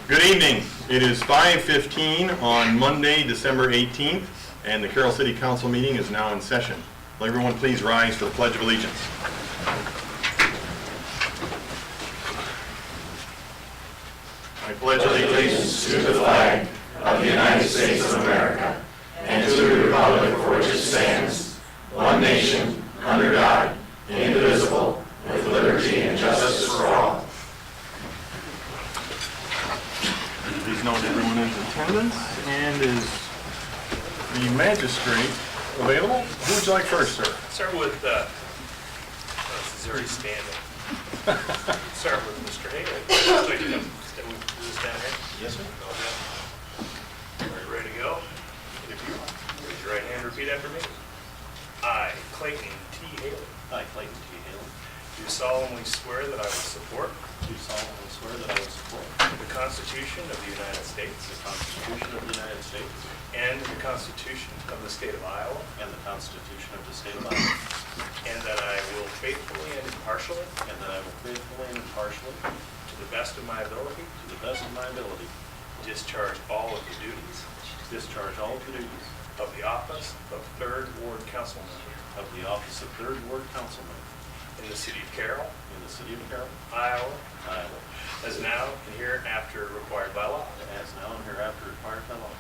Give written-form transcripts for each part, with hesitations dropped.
Good evening. It is 5:15 on Monday, December 18th, and the Carroll City Council meeting is now in session. Will everyone please rise for the Pledge of Allegiance. I pledge allegiance to the flag of the United States of America and to the republic for which it stands, one nation, under God, indivisible, with liberty and justice for all. Please note everyone is in attendance, and is the magistrate available? Who would you like first, sir? Start with, this is already standing. Start with Mr. Haley. So you can, is this down here? Yes, sir. Okay. Are you ready to go? Raise your right hand and repeat after me. I, Clayton T. Haley. I, Clayton T. Haley, Do solemnly swear that I will support do solemnly swear that I will support the Constitution of the United States the Constitution of the United States and the Constitution of the State of Iowa, and the Constitution of the State of Iowa, and that I will faithfully and impartially, and that I will faithfully and impartially, to the best of my ability, to the best of my ability, discharge all of the duties discharge all the duties of the office of 3rd Ward Council Member of the office of 3rd Ward Councilman in the city of Carroll, in the city of Carroll, Iowa, Iowa, as now and hereafter required by law. as now and hereafter required by law.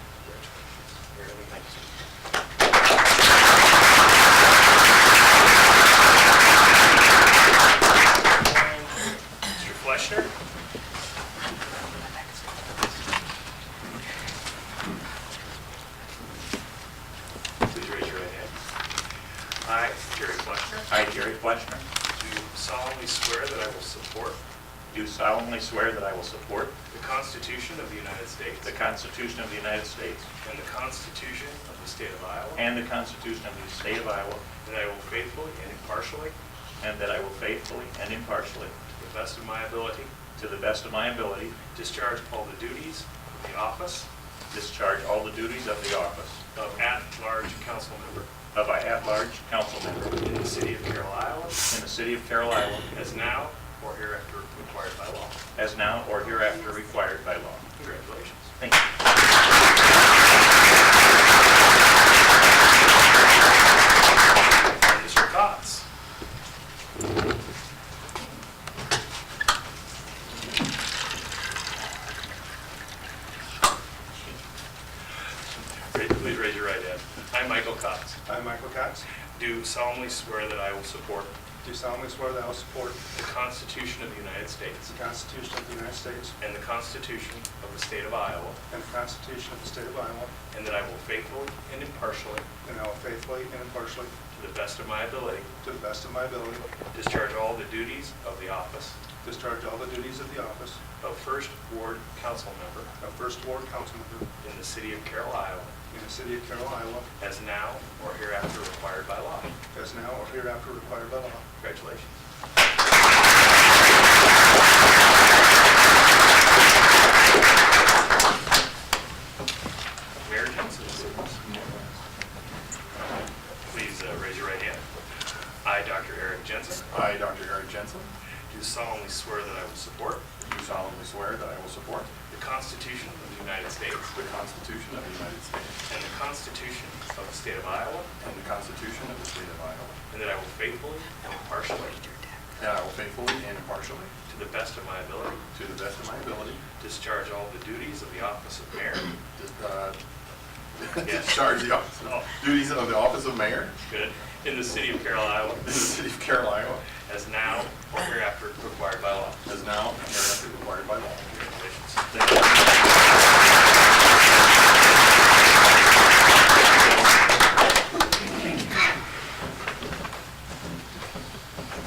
Mr. Fleshner. Please raise your right hand. I, Jerry Fleshner, I, Jerry Fletchner, do solemnly swear that I will support do solemnly swear that I will support the Constitution of the United States the Constitution of the United States and the Constitution of the State of Iowa, and the Constitution of the State of Iowa, and that I will faithfully and impartially, and that I will faithfully and impartially, to the best of my ability, to the best of my ability, discharge all the duties of the office discharge all the duties of the office of at-large council member of an at-large council member in the city of Carroll, Iowa, in the city of Carroll, Iowa, as now or hereafter required by law. as now or hereafter required by law. Congratulations. Thank you. Mr. Cots. Please raise your right hand. I, Michael Cots, I, Michael Cox, do solemnly swear that I will support do solemnly swear that I will support the Constitution of the United States the Constitution of the United States and the Constitution of the State of Iowa, and the Constitution of the State of Iowa, and that I will faithfully and impartially, and I will faithfully and impartially, to the best of my ability, to the best of my ability, discharge all the duties of the office discharge all the duties of the office of 1st Ward Council Member of 1st Ward Council Member in the city of Carroll, Iowa, in the city of Carroll, Iowa, as now or hereafter required by law. as now or hereafter required by law. Congratulations. Mayor Jensen. Please raise your right hand. I, Dr. Eric Jensen, I, Dr. Eric Jensen, do solemnly swear that I will support do solemnly swear that I will support the Constitution of the United States the Constitution of the United States and the Constitution of the State of Iowa, and the Constitution of the State of Iowa, and that I will faithfully and impartially, and I will faithfully and impartially, to the best of my ability, to the best of my ability, discharge all the duties of the office of mayor. discharge the duties of the office of mayor Good. In the city of Carroll, Iowa, in the city of Carroll, Iowa, as now or hereafter required by law. as now and hereafter required by law. Congratulations. Thank you.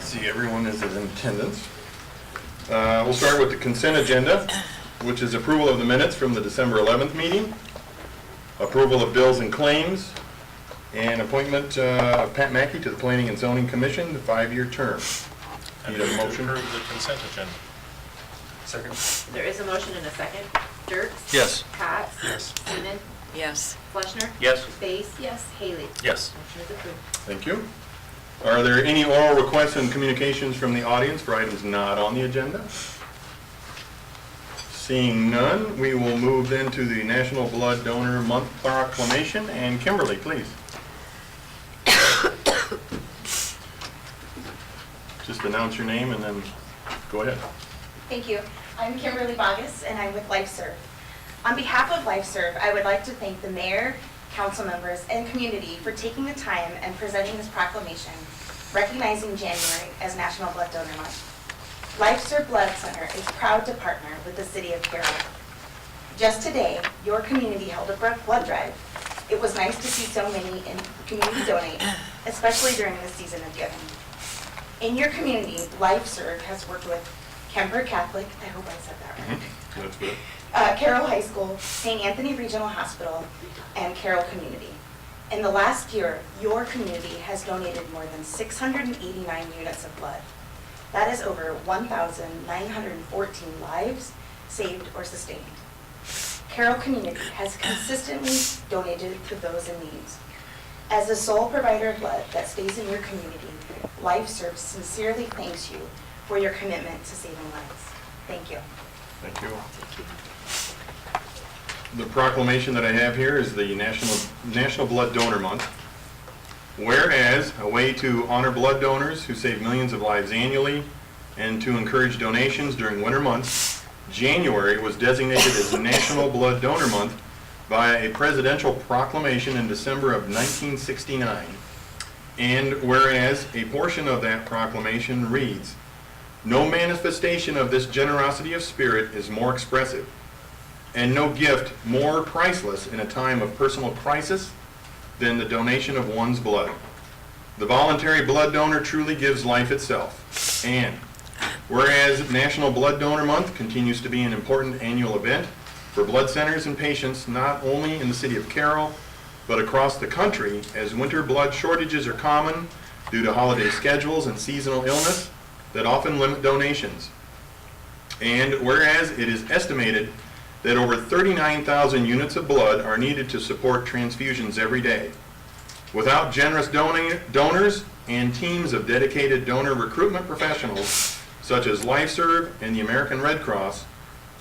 See, everyone is in attendance. We'll start with the consent agenda, which is approval of the minutes from the December 11th meeting, approval of bills and claims, and appointment of Pat Mackey to the Planning and Zoning Commission, the 5-year term. Need a motion? Approve the consent agenda. Second. There is a motion and a second. Dirks? Yes. Cots? Yes. Seaman? Yes. Fleshner? Yes. Space? Yes. Haley? Yes. Motion is approved. Thank you. Are there any oral requests and communications from the audience for items not on the agenda? Seeing none, we will move then to the National Blood Donor Month proclamation. And Kimberly, please. Just announce your name and then go ahead. Thank you. I'm Kimberly Bogus, and I'm with LifeServe. On behalf of LifeServe, I would like to thank the mayor, council members, and community for taking the time and presenting this proclamation, recognizing January as National Blood Donor Month. LifeServe Blood Center is proud to partner with the city of Carroll. Just today, your community held a blood drive. It was nice to see so many in the community donate, especially during the season of giving. In your community, LifeServe has worked with Kemper Catholic, I hope I said that right, That's good. Carroll High School, St. Anthony Regional Hospital, and Carroll Community. In the last year, your community has donated more than 689 units of blood. That is over 1,914 lives saved or sustained. Carroll Community has consistently donated to those in need. As the sole provider of blood that stays in your community, LifeServe sincerely thanks you for your commitment to saving lives. Thank you. Thank you. The proclamation that I have here is the National Blood Donor Month. Whereas, a way to honor blood donors who save millions of lives annually and to encourage donations during winter months, January was designated as National Blood Donor Month by a presidential proclamation in December of 1969. And whereas a portion of that proclamation reads, "No manifestation of this generosity of spirit is more expressive, and no gift more priceless in a time of personal crisis than the donation of one's blood. The voluntary blood donor truly gives life itself." And whereas National Blood Donor Month continues to be an important annual event for blood centers and patients not only in the city of Carroll, but across the country, as winter blood shortages are common due to holiday schedules and seasonal illness that often limit donations. And whereas it is estimated that over 39,000 units of blood are needed to support transfusions every day. Without generous donors and teams of dedicated donor recruitment professionals, such as LifeServe and the American Red Cross,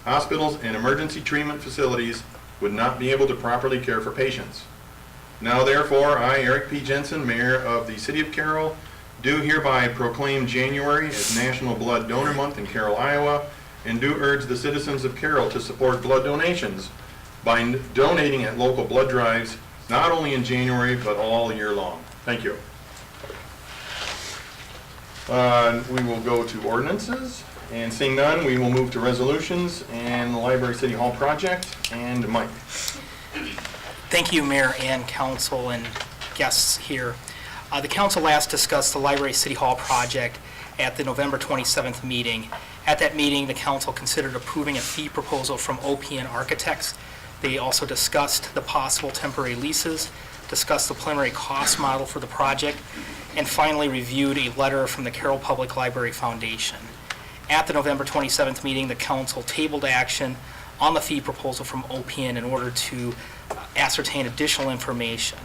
hospitals and emergency treatment facilities would not be able to properly care for patients. Now therefore, I, Eric P. Jensen, Mayor of the City of Carroll, do hereby proclaim January as National Blood Donor Month in Carroll, Iowa, and do urge the citizens of Carroll to support blood donations by donating at local blood drives, not only in January, but all year long. Thank you. We will go to ordinances, and seeing none, we will move to resolutions and the Library City Hall project, and Mike. Thank you, Mayor and Council and guests here. The Council last discussed the Library City Hall project at the November 27th meeting. At that meeting, the Council considered approving a fee proposal from OPN Architects. They also discussed the possible temporary leases, discussed the preliminary cost model for the project, and finally reviewed a letter from the Carroll Public Library Foundation. At the November 27th meeting, the Council tabled action on the fee proposal from OPN in order to ascertain additional information.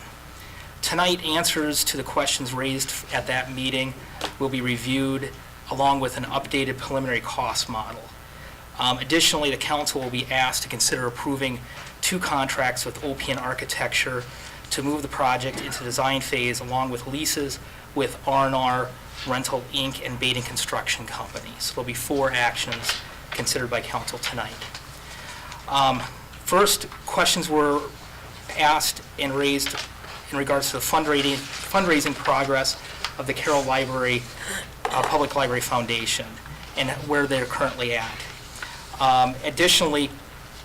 Tonight, answers to the questions raised at that meeting will be reviewed along with an updated preliminary cost model. Additionally, the Council will be asked to consider approving 2 contracts with OPN Architecture to move the project into design phase along with leases with R&R Rental Inc. and Baden Construction Company. So there'll be 4 actions considered by Council tonight. First, questions were asked and raised in regards to the fundraising progress of the Carroll Library, Public Library Foundation and where they're currently at. Additionally,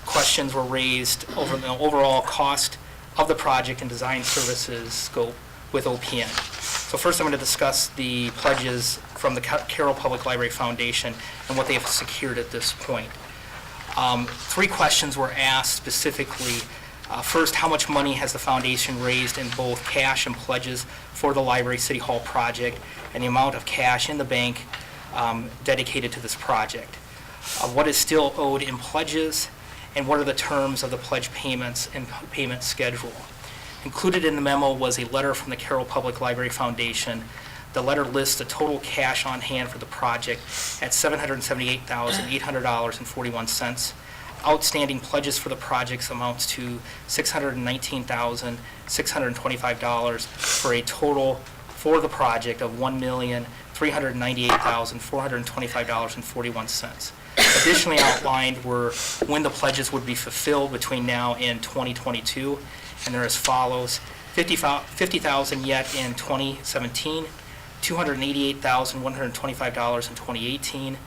questions were raised over the overall cost of the project and design services scope with OPN. So first I'm going to discuss the pledges from the Carroll Public Library Foundation and what they have secured at this point. 3 questions were asked specifically. First, how much money has the foundation raised in both cash and pledges for the Library City Hall project, and the amount of cash in the bank dedicated to this project? What is still owed in pledges, and what are the terms of the pledge payments and payment schedule? Included in the memo was a letter from the Carroll Public Library Foundation The letter lists the total cash on hand for the project at $778,800.41. Outstanding pledges for the projects amounts to $619,625 for a total for the project of $1,398,425.41. Additionally outlined were when the pledges would be fulfilled between now and 2022, and they're as follows: $50,000 yet in 2017, $288,125 in 2018,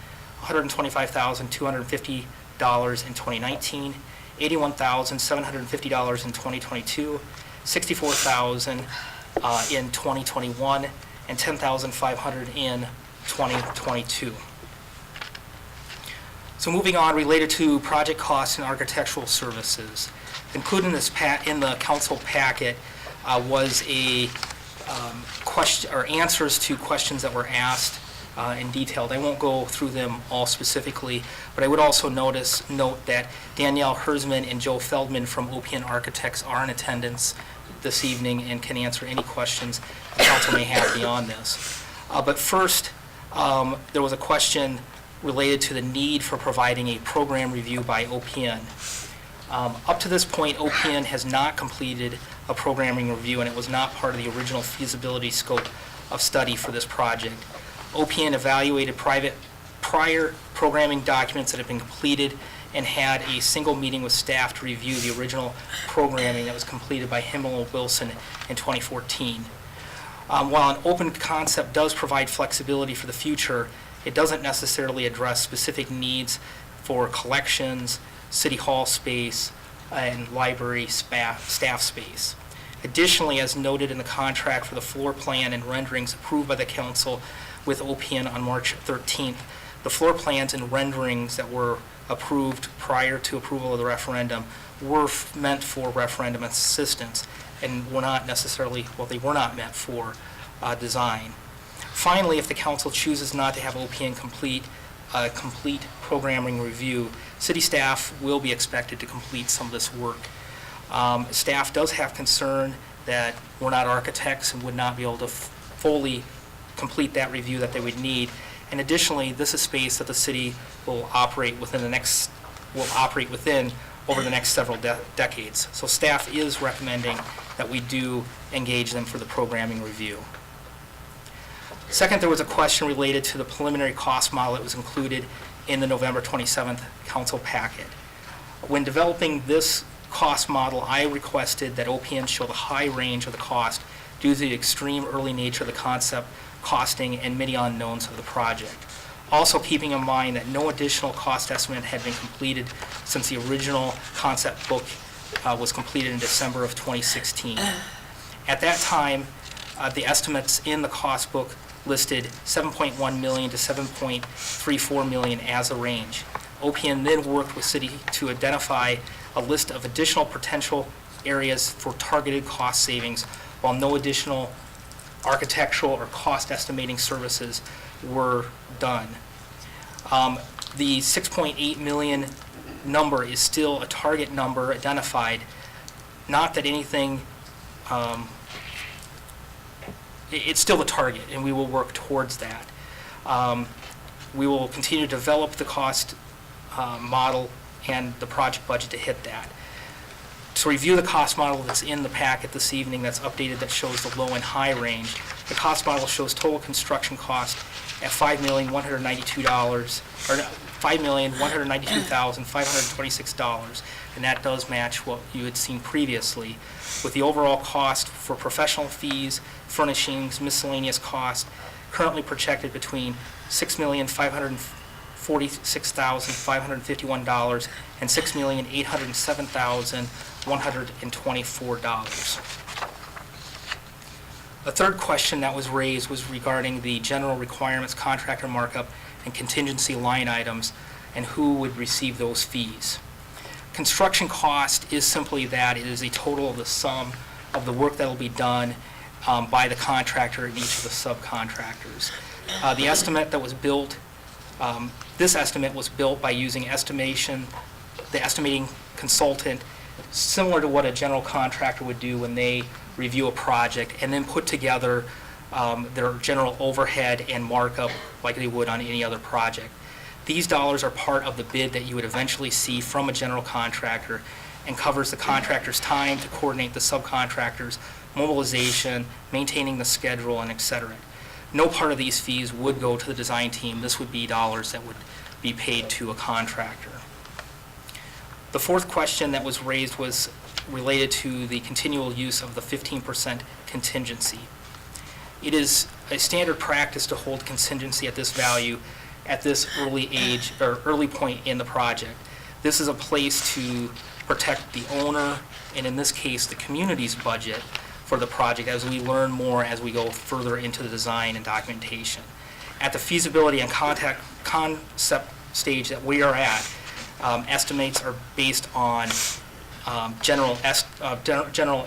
$125,250 in 2019, $81,750 in 2022, $64,000 in 2021, and $10,500 in 2022. So moving on, related to project costs and architectural services. Included in this in the council packet was a question or answers to questions that were asked in detail. I won't go through them all specifically, but I would also note that Danielle Hersman and Joe Feldman from OPN Architects are in attendance this evening and can answer any questions the council may have beyond this. But first, there was a question related to the need for providing a program review by OPN. Up to this point, OPN has not completed a programming review, and it was not part of the original feasibility scope of study for this project. OPN evaluated prior programming documents that have been completed and had a single meeting with staff to review the original programming that was completed by Himmel & Wilson in 2014. While an open concept does provide flexibility for the future, it doesn't necessarily address specific needs for collections, city hall space, and library staff space. Additionally, as noted in the contract for the floor plan and renderings approved by the council with OPN on March 13th, the floor plans and renderings that were approved prior to approval of the referendum were meant for referendum assistance and were not necessarily, well, they were not meant for design. Finally, if the council chooses not to have OPN complete a complete programming review, city staff will be expected to complete some of this work. Staff does have concern that we're not architects and would not be able to fully complete that review that they would need. And additionally, this is space that the city will operate within over the next several decades. So staff is recommending that we do engage them for the programming review. Second, there was a question related to the preliminary cost model that was included in the November 27th council packet. When developing this cost model, I requested that OPN show the high range of the cost due to the extreme early nature of the concept, costing, and many unknowns of the project. Also keeping in mind that no additional cost estimate had been completed since the original concept book was completed in December of 2016. At that time, the estimates in the cost book listed $7.1 million to $7.34 million as a range. OPN then worked with city to identify a list of additional potential areas for targeted cost savings, while no additional architectural or cost estimating services were done. The $6.8 million number is still a target number identified, not that anything, it's still a target, and we will work towards that. We will continue to develop the cost model and the project budget to hit that. To review the cost model that's in the packet this evening that's updated, that shows the low and high range, the cost model shows total construction cost at $5,192, or $5,192,526, and that does match what you had seen previously, with the overall cost for professional fees, furnishings, miscellaneous cost currently projected between $6,546,551 and $6,807,124. A third question that was raised was regarding the general requirements, contractor markup, and contingency line items, and who would receive those fees. Construction cost is simply that. It is a total of the sum of the work that will be done by the contractor and each of the subcontractors. The estimate that was built, this estimate was built by using the estimating consultant, similar to what a general contractor would do when they review a project, and then put together their general overhead and markup like they would on any other project. These dollars are part of the bid that you would eventually see from a general contractor and covers the contractor's time to coordinate the subcontractors, mobilization, maintaining the schedule, and et cetera. No part of these fees would go to the design team. This would be dollars that would be paid to a contractor. The fourth question that was raised was related to the continual use of the 15% contingency. It is a standard practice to hold contingency at this value at this early age or early point in the project. This is a place to protect the owner, and in this case, the community's budget for the project as we learn more as we go further into the design and documentation. At the feasibility and concept stage that we are at, estimates are based on general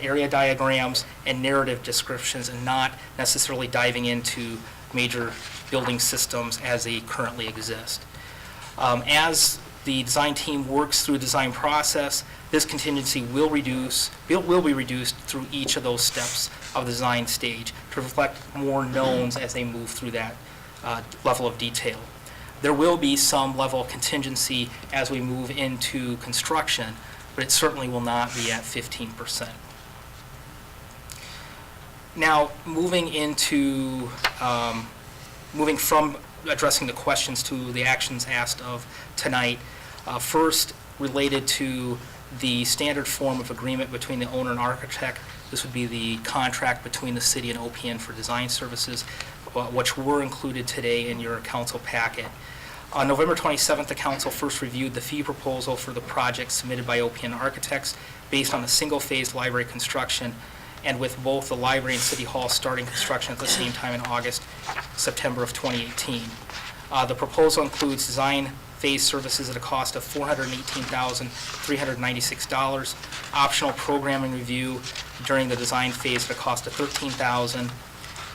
area diagrams and narrative descriptions and not necessarily diving into major building systems as they currently exist. As the design team works through the design process, this contingency will be reduced through each of those steps of the design stage to reflect more knowns as they move through that level of detail. There will be some level of contingency as we move into construction, but it certainly will not be at 15%. Now, moving from addressing the questions to the actions asked of tonight, first related to the standard form of agreement between the owner and architect. This would be the contract between the city and OPN for design services, which were included today in your council packet. On November 27th, the council first reviewed the fee proposal for the project submitted by OPN Architects based on a single-phase library construction, and with both the library and City Hall starting construction at the same time in September of 2018. The proposal includes design phase services at a cost of $418,396, optional programming review during the design phase at a cost of $13,000,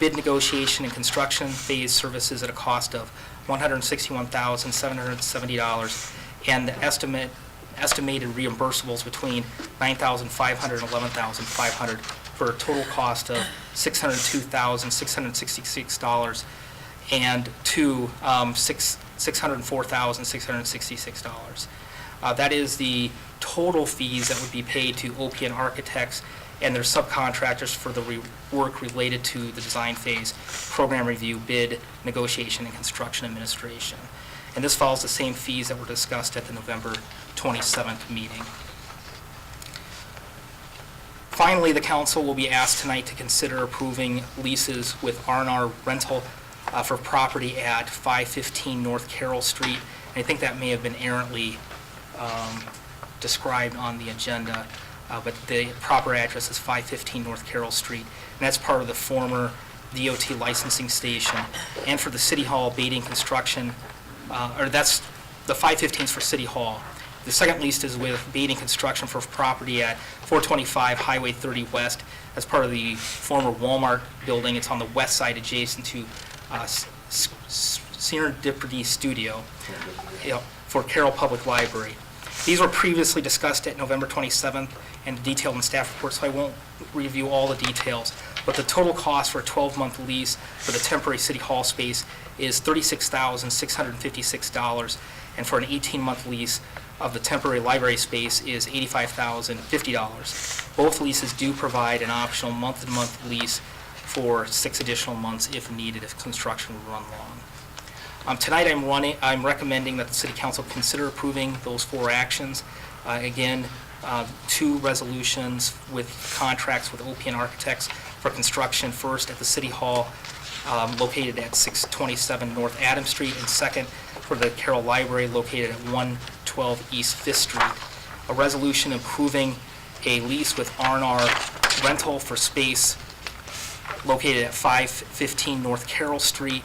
bid negotiation and construction phase services at a cost of $161,770, and the estimated reimbursables between $9,500 and $11,500 for a total cost of $602,666 and to $604,666. That is the total fees that would be paid to OPN Architects and their subcontractors for the work related to the design phase, program review, bid, negotiation, and construction administration. And this follows the same fees that were discussed at the November 27th meeting. Finally, the council will be asked tonight to consider approving leases with R&R Rental for property at 515 North Carroll Street. And I think that may have been errantly described on the agenda, but the proper address is 515 North Carroll Street, and that's part of the former DOT licensing station. And for the City Hall Beating Construction, that's the 515 is for City Hall. The second lease is with Beating Construction for property at 425 Highway 30 West. That's part of the former Walmart building. It's on the west side adjacent to Serendipity Studio for Carroll Public Library. These were previously discussed at November 27th and detailed in staff report, so I won't review all the details. But the total cost for a 12-month lease for the temporary City Hall space is $36,656, and for an 18-month lease of the temporary library space is $85,050. Both leases do provide an optional month-to-month lease for 6 additional months if needed, if construction would run long. Tonight I'm recommending that the City Council consider approving those 4 actions. Again, 2 resolutions with contracts with OPN Architects for construction, first at the City Hall located at 627 North Adams Street, and second for the Carroll Library located at 112 East 5th Street. A resolution approving a lease with R&R Rental for space located at 515 North Carroll Street,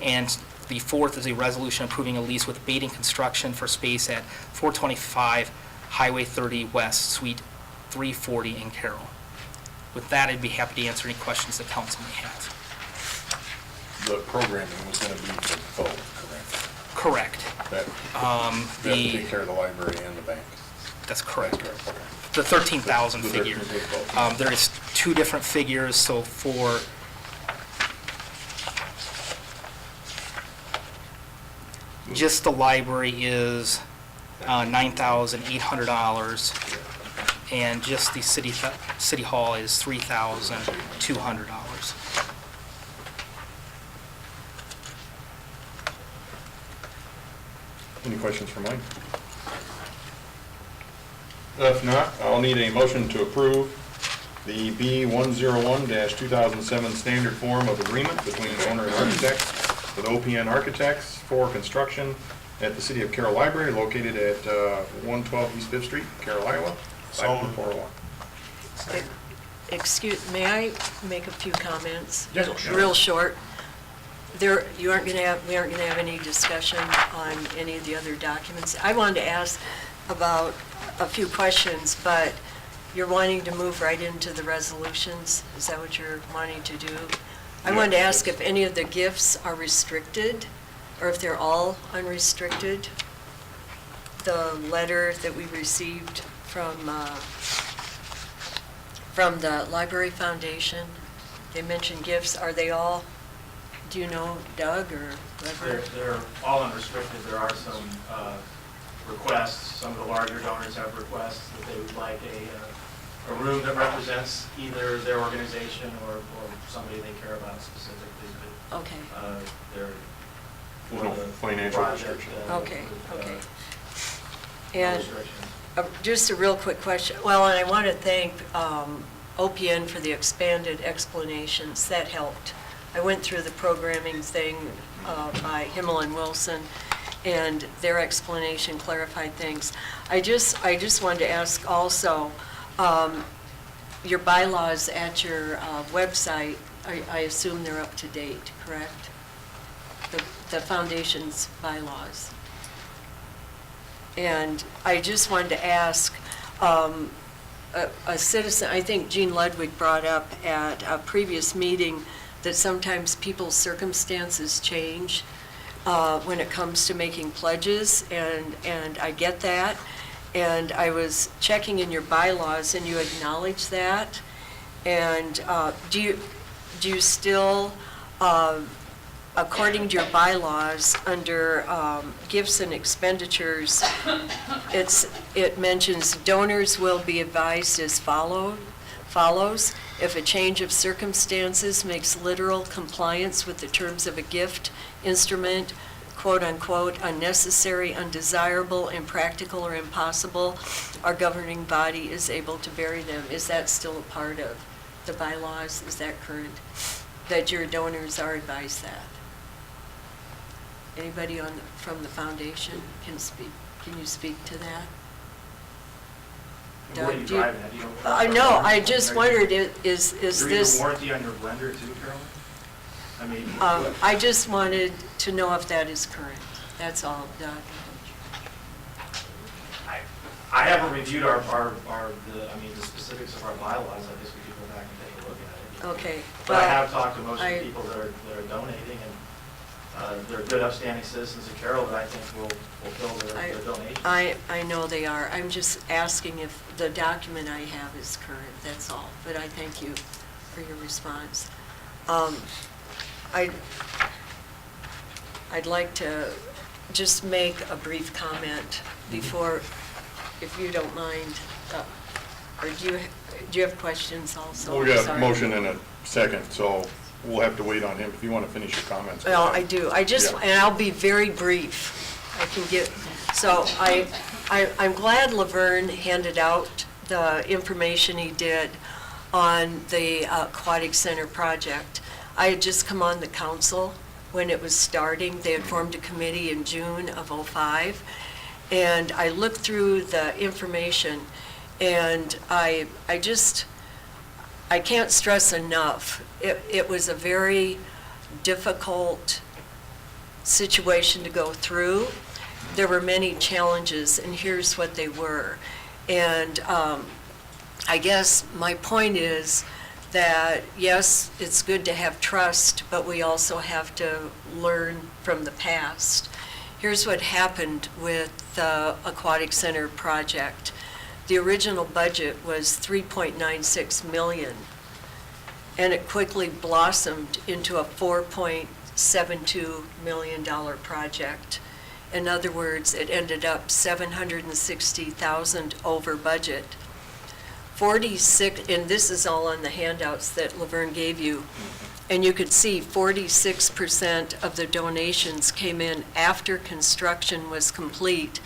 and the fourth is a resolution approving a lease with Beating Construction for space at 425 Highway 30 West, Suite 340 in Carroll. With that, I'd be happy to answer any questions the council may have. The programming was going to be for both, Correct. correct? That would take care of the library and the bank. That's correct. Okay. The 13,000 The figure. 13,000. There is 2 different figures, so for just the library is $9,800, and just the city hall is $3,200. Any questions for Mike? If not, I'll need a motion to approve the B101-2007 standard form of agreement between the owner and architect with OPN Architects for construction at the City of Carroll Library located at 112 East 5th Street, Carroll, Iowa, 52401. May I make a few comments? Yes, sure. Real short. We aren't going to have any discussion on any of the other documents. I wanted to ask about a few questions, but you're wanting to move right into the resolutions? Is that what you're wanting to do? I wanted to ask if any of the gifts are restricted, or if they're all unrestricted. The letter that we received from the Library Foundation, they mentioned gifts. Are they all, do you know, Doug or whoever? They're all unrestricted. There are some requests. Some of the larger donors have requests that they would like a room that represents either their organization or somebody they care about specifically. But, Okay. they're There's no financial project, restriction. Okay, with, okay. no And restrictions. just a real quick question. Well, and I want to thank OPN for the expanded explanations. That helped. I went through the programming thing by Himmel and Wilson, and their explanation clarified things. I just wanted to ask also, your bylaws at your website, I assume they're up to date, correct? The foundation's bylaws. And I just wanted to ask, a citizen, I think Gene Ludwig brought up at a previous meeting that sometimes people's circumstances change when it comes to making pledges, and I get that. And I was checking in your bylaws, and you acknowledge that. And do you still, according to your bylaws, under gifts and expenditures, it mentions donors will be advised as follows. If a change of circumstances makes literal compliance with the terms of a gift, instrument, quote unquote, unnecessary, undesirable, impractical, or impossible, our governing body is able to bury them. Is that still a part of the bylaws? Is that current? That your donors are advised that? Anybody from the foundation can speak? Can you speak to that? What are you driving at? You don't- I know, I just wondered, is You're either this, warranty on your blender too, Carol? I mean, I just wanted to know if that is current. That's all, Doug. I haven't reviewed the specifics of our bylaws. I guess we could go back and take a look at it. Okay. But I well, have talked to most of I- the people that are donating, and they're good upstanding citizens of Carroll that I think will fulfill their donation. I know they are. I'm just asking if the document I have is current, that's all. But I thank you for your response. I'd like to just make a brief comment before, if you don't mind. Or do you have questions also? We got a Sorry. motion and a second, so we'll have to wait on him if you want to finish your comments. Well, I do. Yeah. And I'll be very brief. So I'm glad Laverne handed out the information he did on the Aquatic Center project. I had just come on the council when it was starting. They had formed a committee in June of '05. And I looked through the information, and I can't stress enough, it was a very difficult situation to go through. There were many challenges, and here's what they were. And I guess my point is that, yes, it's good to have trust, but we also have to learn from the past. Here's what happened with the Aquatic Center project. The original budget was $3.96 million, and it quickly blossomed into a $4.72 million project. In other words, it ended up $760,000 over budget. 46, and this is all on the handouts that Laverne gave you, and you could see 46% of the donations came in after construction was complete,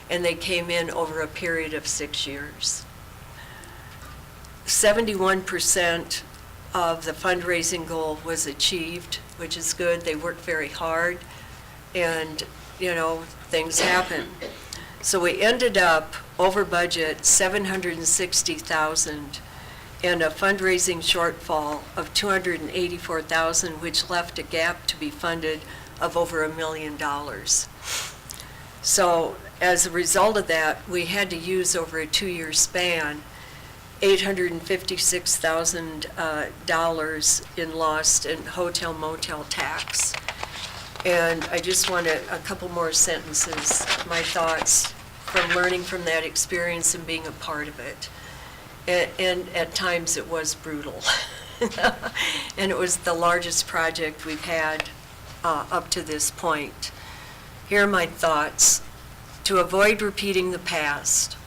and they came in over a period of 6 years. 71% of the fundraising goal was achieved, which is good. They worked very hard, and, you know, things happen. So we ended up over budget $760,000 and a fundraising shortfall of $284,000, which left a gap to be funded of over $1 million. So as a result of that, we had to use over a 2-year span $856,000 in lost in hotel motel tax. And I just wanted a couple more sentences, my thoughts from learning from that experience and being a part of it. And at times it was brutal. And it was the largest project we've had up to this point. Here are my thoughts. To avoid repeating the past,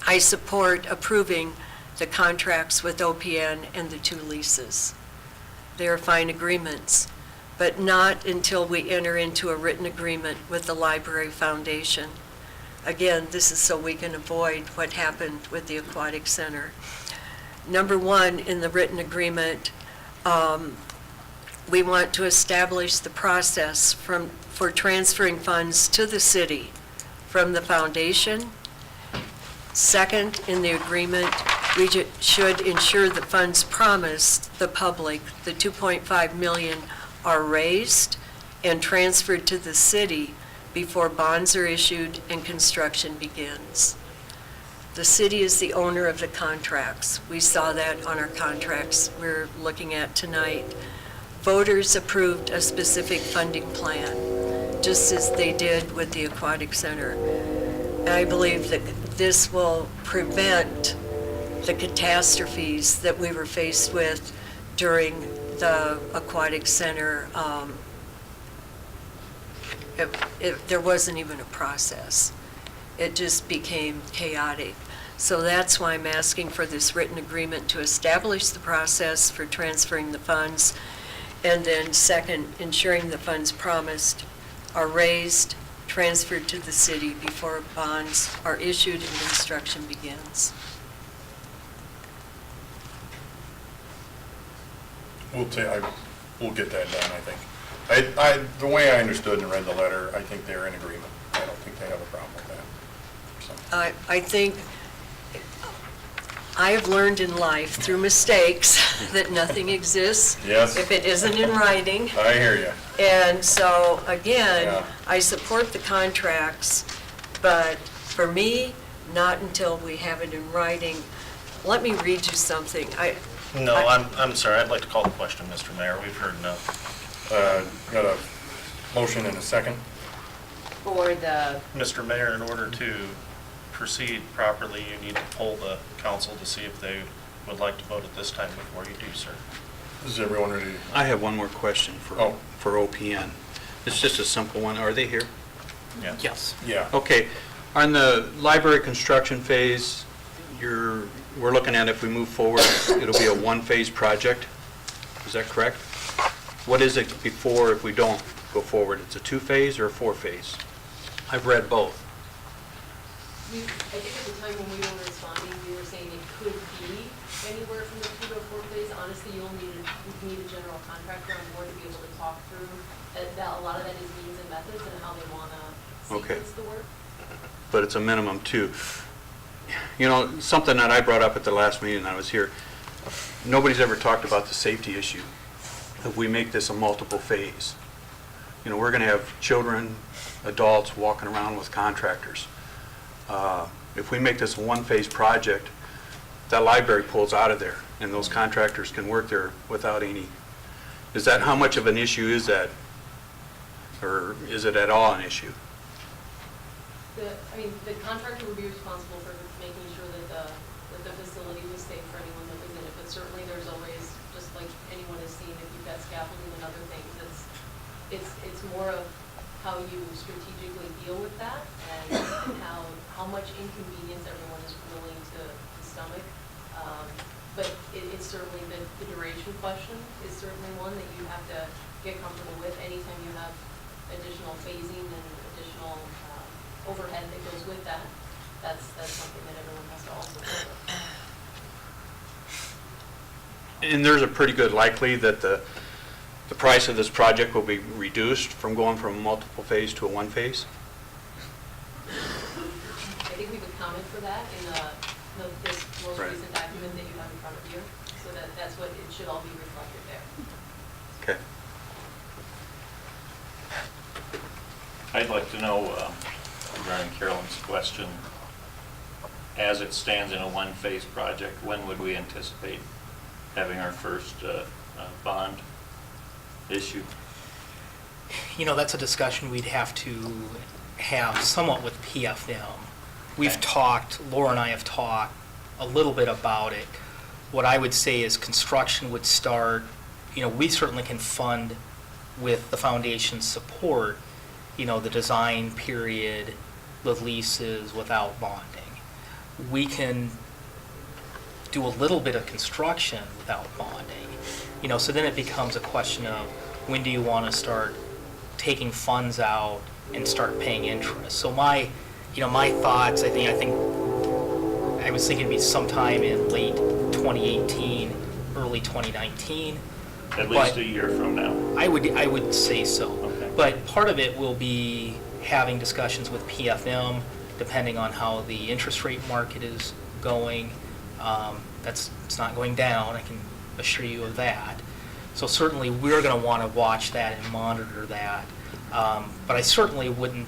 I support approving the contracts with OPN and the 2 leases. They are fine agreements, but not until we enter into a written agreement with the Library Foundation. Again, this is so we can avoid what happened with the Aquatic Center. Number 1, in the written agreement, we want to establish the process for transferring funds to the city from the foundation. Second, in the agreement, we should ensure the funds promised the public, the $2.5 million, are raised and transferred to the city before bonds are issued and construction begins. The city is the owner of the contracts. We saw that on our contracts we're looking at tonight. Voters approved a specific funding plan, just as they did with the Aquatic Center. And I believe that this will prevent the catastrophes that we were faced with during the Aquatic Center. There wasn't even a process. It just became chaotic. So that's why I'm asking for this written agreement to establish the process for transferring the funds. And then second, ensuring the funds promised are raised, transferred to the city before bonds are issued and construction begins. We'll get that done, I think. The way I understood and read the letter, I think they're in agreement. I don't think they have a problem with that. So. I think I have learned in life through mistakes that nothing exists Yes. if it isn't in writing. I hear you. And so, again, Yeah. I support the contracts, but for me, not until we have it in writing. Let me read you something. No, I'm sorry, I'd like to call the question, Mr. Mayor. We've heard enough. Got a motion and a second. For the, Mr. Mayor, in order to proceed properly, you need to poll the council to see if they would like to vote at this time before you do, sir. Is everyone ready? I have one more question Oh. for OPN. It's just a simple one. Are they here? Yes. Yes. Yeah. Okay. On the library construction phase, we're looking at, if we move forward, it'll be a 1-phase project. Is that correct? What is it before if we don't go forward? It's a 2-phase or a 4-phase? I've read both. I think at the time when we were responding, we were saying it could be anywhere from the 2 to 4 phase. Honestly, you'll need a general contractor on board to be able to talk through that. A lot of that is means and methods and how they want to sequence the work. But it's a minimum 2. You know, something that I brought up at the last meeting I was here, nobody's ever talked about the safety issue. If we make this a multiple phase, you know, we're going to have children, adults walking around with contractors. If we make this a 1-phase project, that library pulls out of there, and those contractors can work there without any. Is that, how much of an issue is that? Or is it at all an issue? The contractor would be responsible for making sure that the facility was safe for anyone that was in it. But certainly there's always, just like anyone has seen, if you've got scaffolding and other things, it's more of how you strategically deal with that and how much inconvenience everyone is willing to stomach. But it's certainly, the duration question is certainly one that you have to get comfortable with anytime you have additional phasing and additional overhead that goes with that. That's something that everyone has to also deal with. And there's a pretty good likely that the price of this project will be reduced from going from a multiple phase to a one phase? I think we would comment for that in this most Right. recent document that you have in front of you, so that's what, it should all be reflected there. Okay. I'd like to know, regarding Carolyn's question, as it stands in a one-phase project, when would we anticipate having our first bond issue? You know, that's a discussion we'd have to have somewhat with PFM. We've Okay. talked, Laura and I have talked a little bit about it. What I would say is construction would start, you know, we certainly can fund with the foundation's support, you know, the design period, the leases without bonding. We can do a little bit of construction without bonding. You know, so then it becomes a question of when do you want to start taking funds out and start paying interest. So my thoughts, I was thinking it'd be sometime in late 2018, early 2019. At least But a year from now? I would say so. Okay. But part of it will be having discussions with PFM, depending on how the interest rate market is going. It's not going down, I can assure you of that. So certainly, we're going to want to watch that and monitor that. But I certainly wouldn't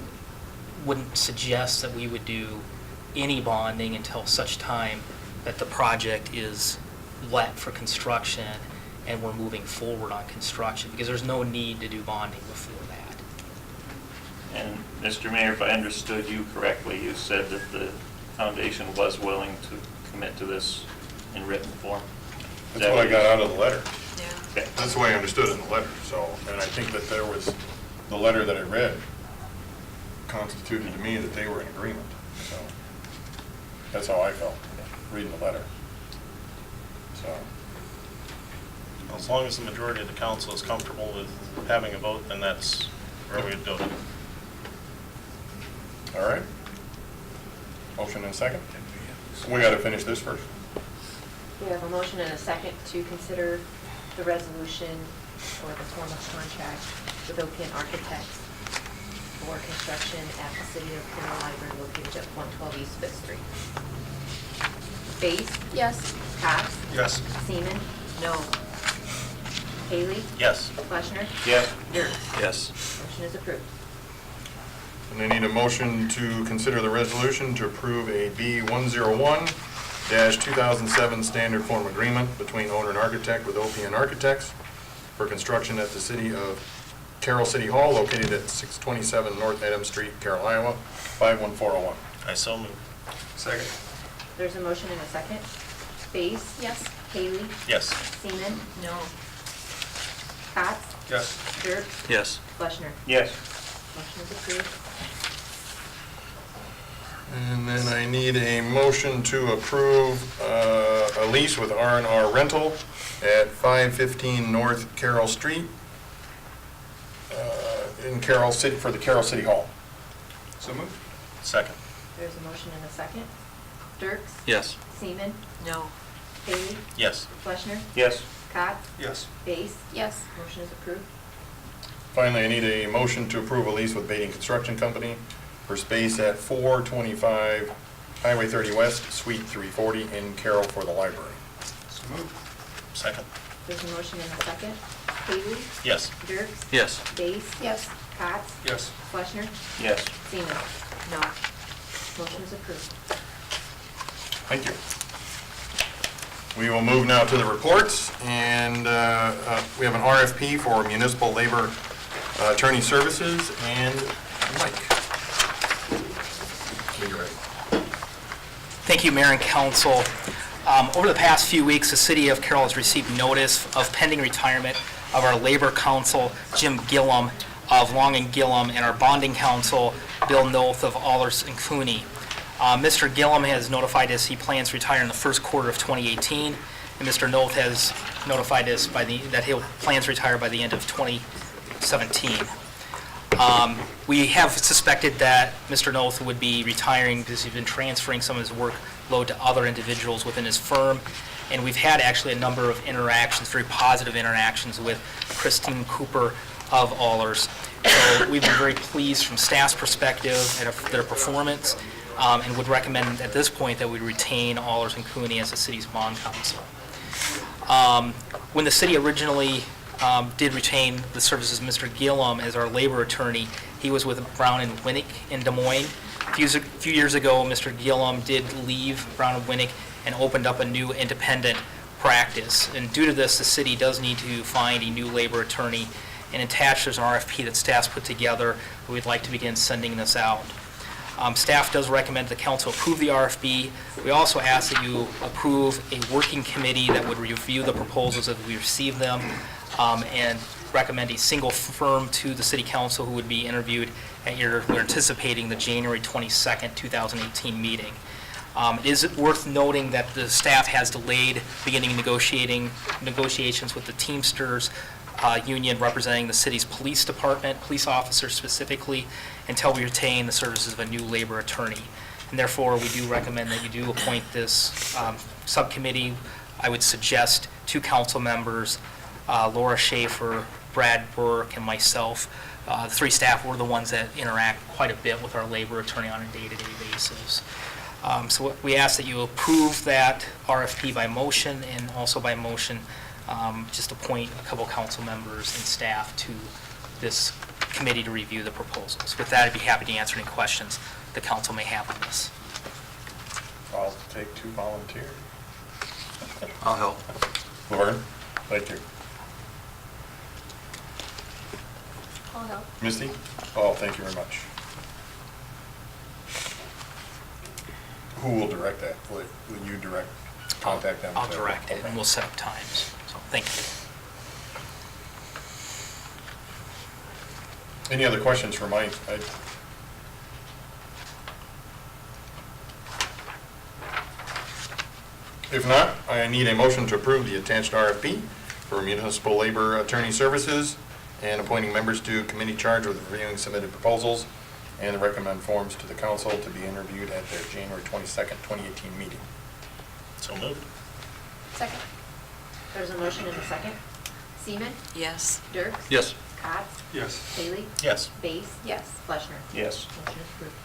suggest that we would do any bonding until such time that the project is let for construction and we're moving forward on construction, because there's no need to do bonding before that. And Mr. Mayor, if I understood you correctly, you said that the foundation was willing to commit to this in written form? Is That's that what I got you- out of the letter. Yeah. Okay. That's the way I understood it in the letter, so, and I think that there was, the letter that I read constituted to me that they were in agreement, so. That's how I felt, reading the letter. So, As long as the majority of the council is comfortable with having a vote, then that's where we'd go. all right. Motion and second? We gotta finish this first. We have a motion and a second to consider the resolution for the form of contract with OPN Architects for construction at the City of Carroll Library located at 112 East Fifth Street. Base? Yes. Cox? Yes. Seaman? No. Haley? Yes. Fleshner? Yes. Dirk? Yes. Motion is approved. And I need a motion to consider the resolution to approve a B101-2007 standard form agreement between owner and architect with OPN Architects for construction at the City of Carroll City Hall located at 627 North Adams Street, Carroll, Iowa, 51401. I so move. Second. There's a motion and a second. Base? Yes. Haley? Yes. Seaman? No. Cox? Yes. Dirk? Yes. Fleshner? Yes. Motion is approved. And then I need a motion to approve a lease with R&R Rental at 515 North Carroll Street in Carroll City, for the Carroll City Hall. So moved. Second. There's a motion and a second. Dirks? Yes. Seaman? No. Haley? Yes. Fleshner? Yes. Cox? Yes. Base? Yes. Motion is approved. Finally, I need a motion to approve a lease with Bating Construction Company for space at 425 Highway 30 West, Suite 340 in Carroll for the library. So moved. Second. There's a motion and a second. Haley? Yes. Dirks? Yes. Base? Yes. Cox? Yes. Fleshner? Yes. Seaman? No. Motion is approved. Thank you. We will move now to the reports, and we have an RFP for municipal labor attorney services, and Mike. When you're ready. Thank you, Mayor and Council. Over the past few weeks, the City of Carroll has received notice of pending retirement of our Labor Counsel, Jim Gillum. of Long and Gillum, and our bonding counsel, Bill Noth of Allers and Cooney. Mr. Gillum has notified us he plans to retire in the first quarter of 2018, and Mr. Noth has notified us that he plans to retire by the end of 2017. We have suspected that Mr. Noth would be retiring because he's been transferring some of his workload to other individuals within his firm, and we've had actually a number of interactions, very positive interactions with Christine Cooper of Allers. So we've been very pleased from staff's perspective at their performance, and would recommend at this point that we retain Allers and Cooney as the city's bond counsel. When the city originally did retain the services of Mr. Gillum as our labor attorney, he was with Brown and Winnick in Des Moines. A few years ago, Mr. Gillum did leave Brown and Winnick and opened up a new independent practice. And due to this, the city does need to find a new labor attorney, and attached there's an RFP that staff's put together. We'd like to begin sending this out. Staff does recommend the council approve the RFP. We also ask that you approve a working committee that would review the proposals as we receive them, and recommend a single firm to the city council who would be interviewed at we're anticipating the January 22nd, 2018 meeting. It is worth noting that the staff has delayed beginning negotiations with the Teamsters union representing the city's police department, police officers specifically, until we retain the services of a new labor attorney. And therefore, we do recommend that you do appoint this subcommittee. I would suggest 2 council members, Laura Schaefer, Brad Burke, and myself. The 3 staff were the ones that interact quite a bit with our labor attorney on a day-to-day basis. So we ask that you approve that RFP by motion, and also by motion just appoint a couple council members and staff to this committee to review the proposals. With that, I'd be happy to answer any questions the council may have on this. I'll take 2 volunteers. I'll help. Laverne, thank you. I'll help. Misty? Oh, thank you very much. Who will direct that? Will you contact them? I'll direct it, and we'll set up times. So, thank you. Any other questions for Mike? If not, I need a motion to approve the attached RFP for municipal labor attorney services and appointing members to committee charged with reviewing submitted proposals, and recommend forms to the council to be interviewed at their January 22nd, 2018 meeting. So moved. Second. There's a motion and a second. Seaman? Yes. Dirk? Yes. Cots? Yes. Haley? Yes. Base? Yes. Fleshner? Yes. Motion approved.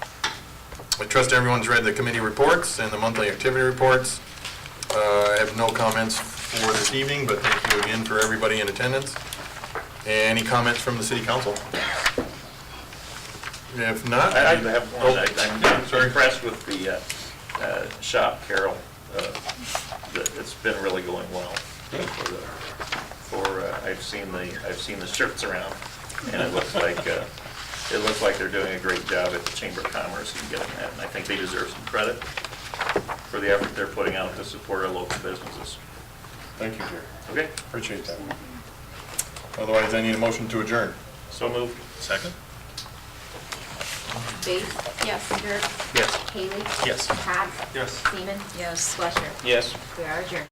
I trust everyone's read the committee reports and the monthly activity reports. I have no comments for this evening, but thank you again for everybody in attendance. Any comments from the city council? If not, I have one. I'm sorry. impressed with the shop, Carroll. It's been really going well. I've seen the shirts around, and it looks like they're doing a great job at the Chamber of Commerce in getting that, and I think they deserve some credit for the effort they're putting out to support our local businesses. Thank you, Jerry. Okay, Appreciate that. Otherwise, I need a motion to adjourn. so moved. Second? Base? Yes. Dirk? Yes. Haley? Yes. Cots? Yes. Seaman? Yes. Fleshner? Yes. We are adjourned.